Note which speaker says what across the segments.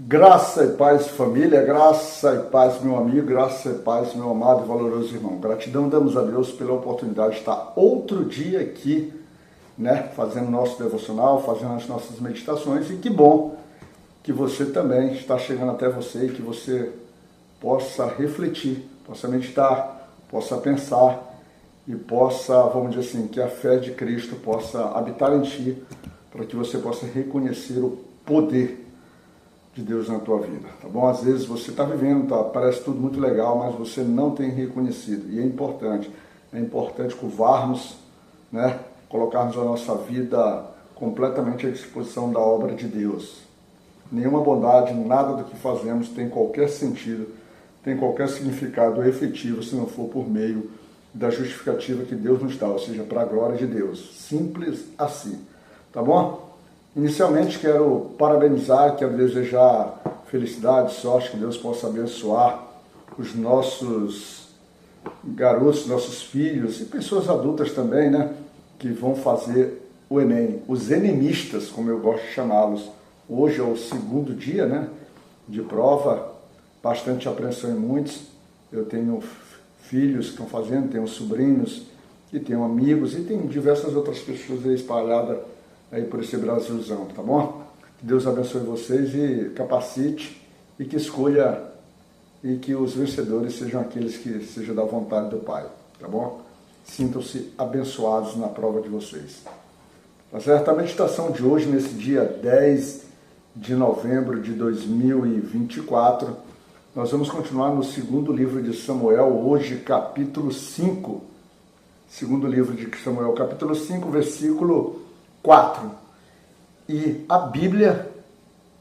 Speaker 1: Graça e paz, família, graça e paz, meu amigo, graça e paz, meu amado e valoroso irmão. Gratidão damos a Deus pela oportunidade de estar outro dia aqui, fazendo nosso devocional, fazendo as nossas meditações. E que bom que você também está chegando até você e que você possa refletir, possa meditar, possa pensar e possa, vamos dizer assim, que a fé de Cristo possa habitar em ti, para que você possa reconhecer o poder de Deus na tua vida, tá bom? Às vezes você está vivendo, parece tudo muito legal, mas você não tem reconhecido, e é importante curvarmos, colocarmos a nossa vida completamente à disposição da obra de Deus. Nenhuma bondade, nada do que fazemos tem qualquer sentido, tem qualquer significado efetivo se não for por meio da justificativa que Deus nos dá, ou seja, para a glória de Deus. Simples assim, tá bom? Inicialmente quero parabenizar, quero desejar felicidade, sorte, que Deus possa abençoar os nossos garotos, nossos filhos e pessoas adultas também, que vão fazer o Enem. Os enemistas, como eu gosto de chamá-los. Hoje é o segundo dia, de prova, bastante apreensão em muitos. Eu tenho filhos que estão fazendo, tenho sobrinhos e tenho amigos e tem diversas outras pessoas aí espalhadas aí por esse Brasilzão, tá bom? Que Deus abençoe vocês e capacite e que escolha e que os vencedores sejam aqueles que sejam da vontade do Pai, tá bom? Sintam-se abençoados na prova de vocês. Tá certo? A meditação de hoje, nesse dia 10 de novembro de 2024, nós vamos continuar no segundo livro de Samuel, hoje capítulo 5. Segundo livro de Samuel, capítulo 5, versículo 4. E a Bíblia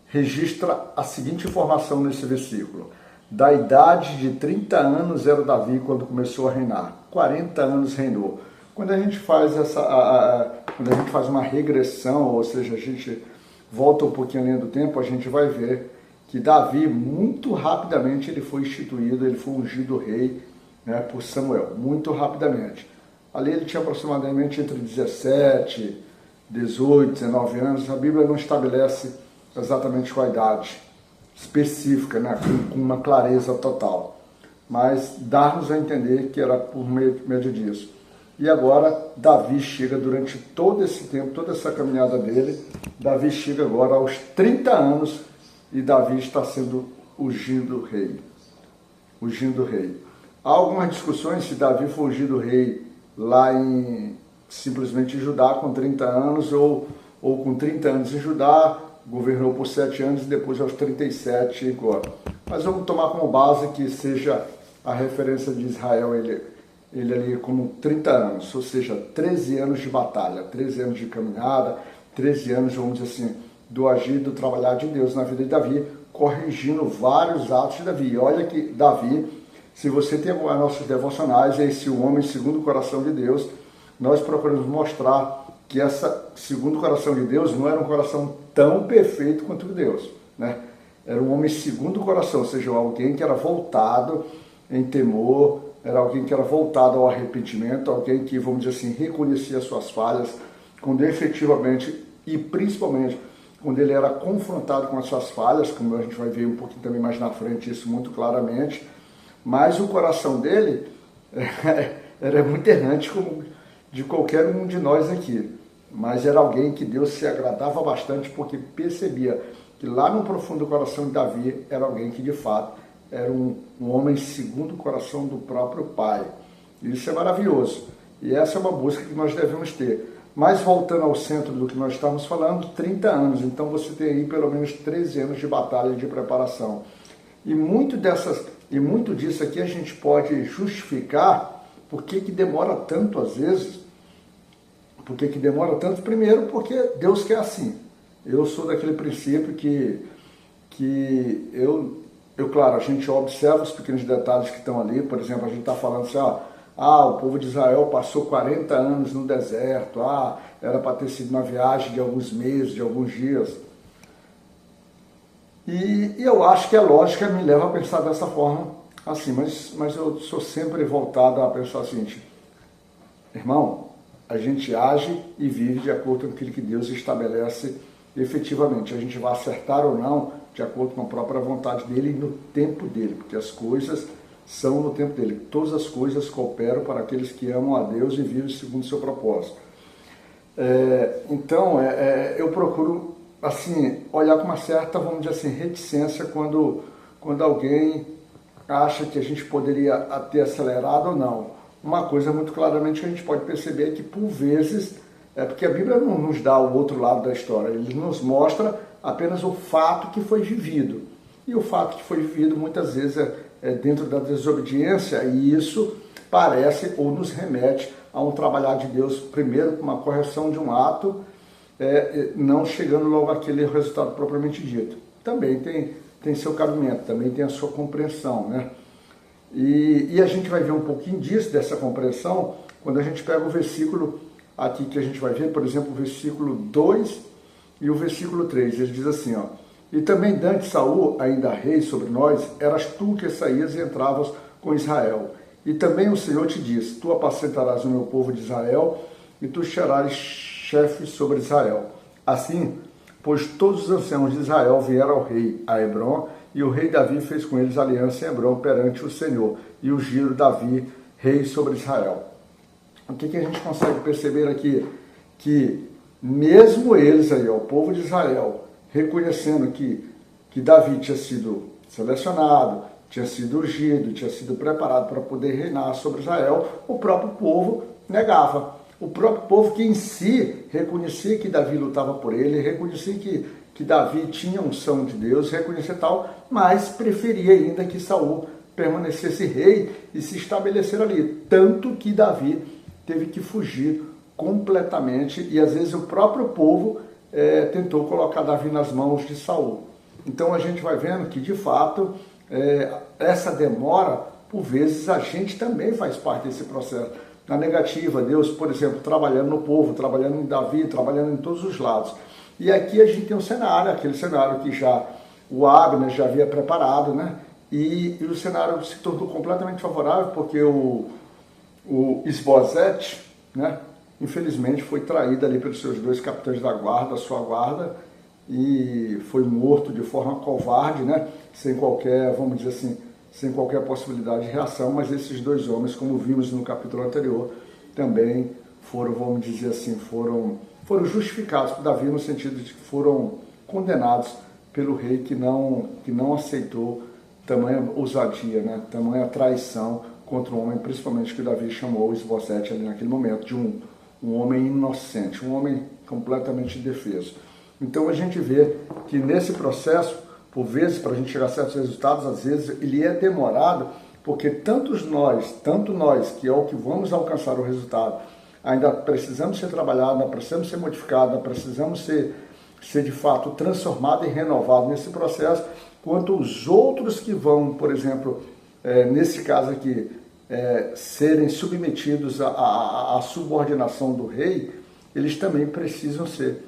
Speaker 1: registra a seguinte informação nesse versículo: da idade de 30 anos era Davi quando começou a reinar, 40 anos reinou. Quando a gente faz uma regressão, ou seja, a gente volta um pouquinho além do tempo, a gente vai ver que Davi, muito rapidamente, ele foi instituído, ele foi ungido rei, por Samuel, muito rapidamente. Ali ele tinha aproximadamente entre 17, 18, 19 anos. A Bíblia não estabelece exatamente qual a idade específica, com uma clareza total, mas dá-nos a entender que era por meio disso. E agora Davi chega, durante todo esse tempo, toda essa caminhada dele, Davi chega agora aos 30 anos e Davi está sendo ungido rei. Ungido rei. Há algumas discussões se Davi foi ungido rei lá em simplesmente Judá com 30 anos ou com 30 anos em Judá, governou por 7 anos e depois aos 37 agora. Mas vamos tomar como base que seja a referência de Israel, ele ali como 30 anos, ou seja, 13 anos de batalha, 13 anos de caminhada, 13 anos, vamos dizer assim, do agir, do trabalhar de Deus na vida de Davi, corrigindo vários atos de Davi. E olha que Davi, se você tem as nossas devocionais, é esse homem segundo o coração de Deus. Nós procuramos mostrar que segundo o coração de Deus, não era um coração tão perfeito quanto o de Deus, Era um homem segundo o coração, ou seja, alguém que era voltado em temor, era alguém que era voltado ao arrependimento, alguém que, vamos dizer assim, reconhecia suas falhas, quando efetivamente, e principalmente, quando ele era confrontado com as suas falhas, como a gente vai ver um pouquinho também mais na frente, isso muito claramente, mas o coração dele era muito errante, como de qualquer um de nós aqui, mas era alguém que Deus se agradava bastante, porque percebia que lá no profundo coração de Davi era alguém que de fato era um homem segundo o coração do próprio Pai. Isso é maravilhoso, e essa é uma busca que nós devemos ter. Mas voltando ao centro do que nós estamos falando, 30 anos, então você tem aí pelo menos 13 anos de batalha, de preparação. E muito disso aqui a gente pode justificar por que demora tanto às vezes. Por que demora tanto? Primeiro, porque Deus quer assim. Eu sou daquele princípio que claro, a gente observa os pequenos detalhes que estão ali. Por exemplo, a gente está falando assim, o povo de Israel passou 40 anos no deserto, era para ter sido uma viagem de alguns meses, de alguns dias. E eu acho que a lógica me leva a pensar dessa forma, assim, mas eu sou sempre voltado a pensar assim, irmão, a gente age e vive de acordo com aquilo que Deus estabelece efetivamente. A gente vai acertar ou não, de acordo com a própria vontade dele e no tempo dele, porque as coisas são no tempo dele. Todas as coisas cooperam para aqueles que amam a Deus e vivem segundo o seu propósito. Então, eu procuro, assim, olhar com uma certa, vamos dizer assim, reticência quando alguém acha que a gente poderia ter acelerado ou não. Uma coisa muito claramente que a gente pode perceber é que, por vezes, porque a Bíblia não nos dá o outro lado da história, ele nos mostra apenas o fato que foi vivido. E o fato que foi vivido, muitas vezes, é dentro da desobediência, e isso parece ou nos remete a um trabalhar de Deus, primeiro com uma correção de um ato, não chegando logo àquele resultado propriamente dito. Também tem seu cabimento, também tem a sua compreensão, né? E a gente vai ver um pouquinho disso, dessa compreensão, quando a gente pega o versículo aqui que a gente vai ver, por exemplo, o versículo 2 e o versículo 3. Ele diz assim, ó: e também dante Saul, ainda rei sobre nós, eras tu que saías e entravas com Israel. E também o Senhor te diz: tu apacentarás o meu povo de Israel, e tu serás chefe sobre Israel. Assim, pois todos os anciãos de Israel vieram ao rei a Hebrom, e o rei Davi fez com eles aliança em Hebrom perante o Senhor, e ungiram Davi rei sobre Israel. O que a gente consegue perceber aqui? Que mesmo eles aí, o povo de Israel, reconhecendo que Davi tinha sido selecionado, tinha sido ungido, tinha sido preparado para poder reinar sobre Israel, o próprio povo negava. O próprio povo que em si reconhecia que Davi lutava por ele, reconhecia que Davi tinha unção de Deus, reconhecia tal, mas preferia ainda que Saul permanecesse rei e se estabelecer ali. Tanto que Davi teve que fugir completamente, e às vezes o próprio povo tentou colocar Davi nas mãos de Saul. Então a gente vai vendo que, de fato, essa demora, por vezes, a gente também faz parte desse processo. Na negativa, Deus, por exemplo, trabalhando no povo, trabalhando em Davi, trabalhando em todos os lados. E aqui a gente tem um cenário, aquele cenário que já o Abner já havia preparado, né? E o cenário se tornou completamente favorável, porque o Isbosete, né, infelizmente foi traído ali pelos seus dois capitães da guarda, a sua guarda, e foi morto de forma covarde, né, sem qualquer, vamos dizer assim, sem qualquer possibilidade de reação. Mas esses dois homens, como vimos no capítulo anterior, também foram, vamos dizer assim, foram justificados por Davi, no sentido de que foram condenados pelo rei que não aceitou tamanha ousadia, né, tamanha traição contra um homem, principalmente que Davi chamou Isbosete ali naquele momento, de um homem inocente, um homem completamente indefeso. Então a gente vê que nesse processo, por vezes, para a gente chegar a certos resultados, às vezes ele é demorado, porque tanto nós, que é o que vamos alcançar o resultado, ainda precisamos ser trabalhados, ainda precisamos ser modificados, ainda precisamos ser de fato transformados e renovados nesse processo, quanto os outros que vão, por exemplo, nesse caso aqui, serem submetidos à subordinação do rei, eles também precisam ser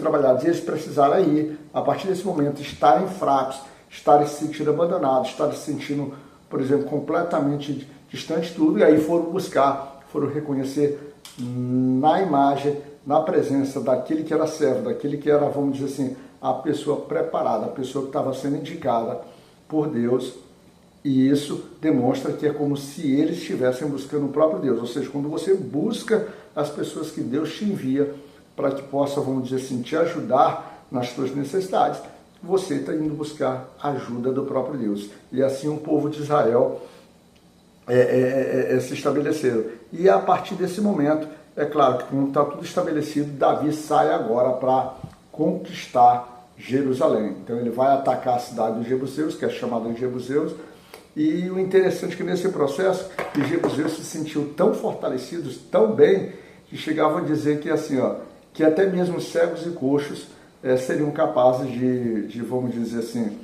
Speaker 1: trabalhados. E eles precisaram aí, a partir desse momento, estarem fracos, estarem se sentindo abandonados, estarem se sentindo, por exemplo, completamente distante de tudo, e aí foram reconhecer na imagem, na presença daquele que era servo, daquele que era, vamos dizer assim, a pessoa preparada, a pessoa que estava sendo indicada por Deus. E isso demonstra que é como se eles estivessem buscando o próprio Deus. Ou seja, quando você busca as pessoas que Deus te envia para que possa, vamos dizer assim, te ajudar nas suas necessidades, você está indo buscar a ajuda do próprio Deus. E assim o povo de Israel se estabeleceram. E a partir desse momento, é claro que quando está tudo estabelecido, Davi sai agora para conquistar Jerusalém. Então ele vai atacar a cidade dos Jebuseus, que é chamada de Jebuseus. E o interessante é que nesse processo, os Jebuseus se sentiu tão fortalecidos, tão bem, que chegavam a dizer que assim, ó, que até mesmo cegos e coxos seriam capazes de, vamos dizer assim,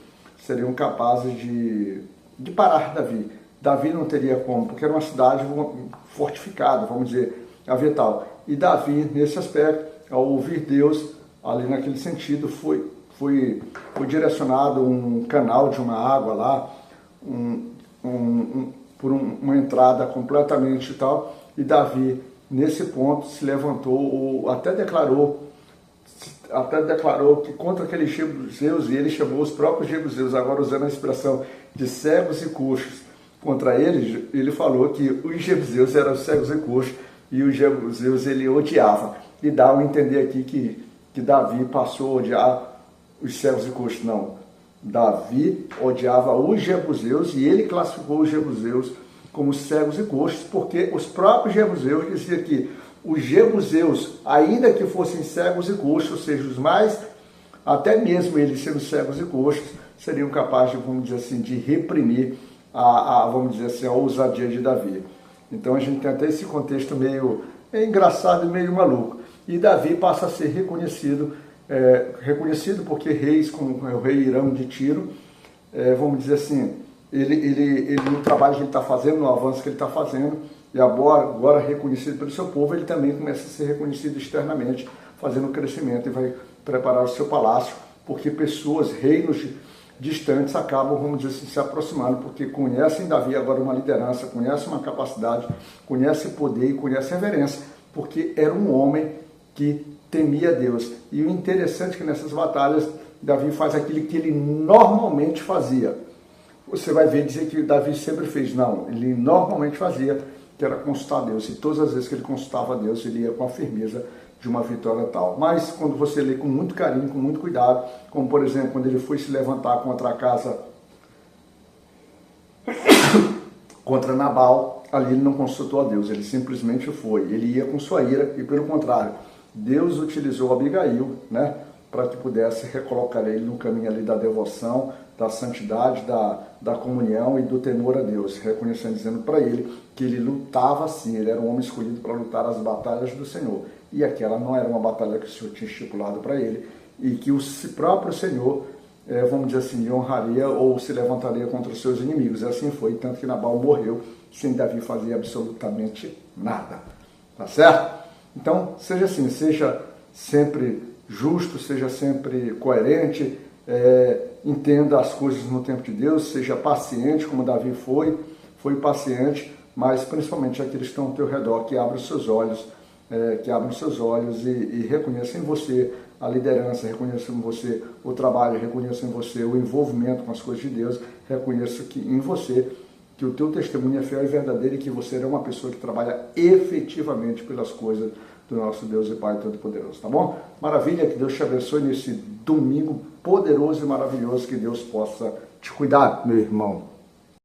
Speaker 1: seriam capazes de parar Davi. Davi não teria como, porque era uma cidade fortificada, vamos dizer, havia tal. E Davi, nesse aspecto, ao ouvir Deus, ali naquele sentido, foi direcionado um canal de uma água lá, por uma entrada completamente tal, e Davi, nesse ponto, se levantou, ou até declarou até declarou que contra aqueles jebuseus, e ele chamou os próprios jebuseus, agora usando a expressão de cegos e coxos, contra eles, ele falou que os jebuseus eram cegos e coxos, e os jebuseus ele odiava. E dá a entender aqui que Davi passou a odiar os cegos e coxos. Não, Davi odiava os jebuseus, e ele classificou os jebuseus como cegos e coxos, porque os próprios jebuseus diziam que os jebuseus, ainda que fossem cegos e coxos, ou seja, os mais, até mesmo eles sendo cegos e coxos, seriam capazes, vamos dizer assim, de reprimir vamos dizer assim, a ousadia de Davi. Então a gente tem até esse contexto meio engraçado e meio maluco. E Davi passa a ser reconhecido porque reis, como o rei Irão de Tiro, vamos dizer assim, ele no trabalho que ele está fazendo, no avanço que ele está fazendo, e agora reconhecido pelo seu povo, ele também começa a ser reconhecido externamente, fazendo crescimento, e vai preparar o seu palácio, porque pessoas, reinos distantes acabam, vamos dizer assim, se aproximando, porque conhecem Davi agora uma liderança, conhecem uma capacidade, conhecem poder e conhecem reverência, porque era um homem que temia Deus. E o interessante é que nessas batalhas, Davi faz aquilo que ele normalmente fazia. Você vai ver dizer que Davi sempre fez. Não, ele normalmente fazia, que era consultar a Deus. E todas as vezes que ele consultava a Deus, ele ia com a firmeza de uma vitória tal. Mas quando você lê com muito carinho, com muito cuidado, como por exemplo, quando ele foi se levantar contra a casa, contra Nabal, ali ele não consultou a Deus, ele simplesmente foi. Ele ia com sua ira e, pelo contrário, Deus utilizou Abigail, né, para que pudesse recolocar ele no caminho ali da devoção, da santidade, da comunhão e do temor a Deus, reconhecendo, dizendo para ele que ele lutava sim, ele era um homem escolhido para lutar as batalhas do Senhor. E aquela não era uma batalha que o Senhor tinha estipulado para ele, e que o próprio Senhor, vamos dizer assim, honraria ou se levantaria contra os seus inimigos. E assim foi, tanto que Nabal morreu sem Davi fazer absolutamente nada. Tá certo? Então, seja assim, seja sempre justo, seja sempre coerente, entenda as coisas no tempo de Deus, seja paciente, como Davi foi paciente, mas principalmente aqueles que estão ao teu redor, que abram os seus olhos, e reconheçam em você a liderança, reconheçam em você o trabalho, reconheçam em você o envolvimento com as coisas de Deus, reconheçam que em você que o teu testemunho é fiel e verdadeiro e que você é uma pessoa que trabalha efetivamente pelas coisas do nosso Deus e Pai Todo-Poderoso, tá bom? Maravilha, que Deus te abençoe nesse domingo poderoso e maravilhoso, que Deus possa te cuidar, meu irmão.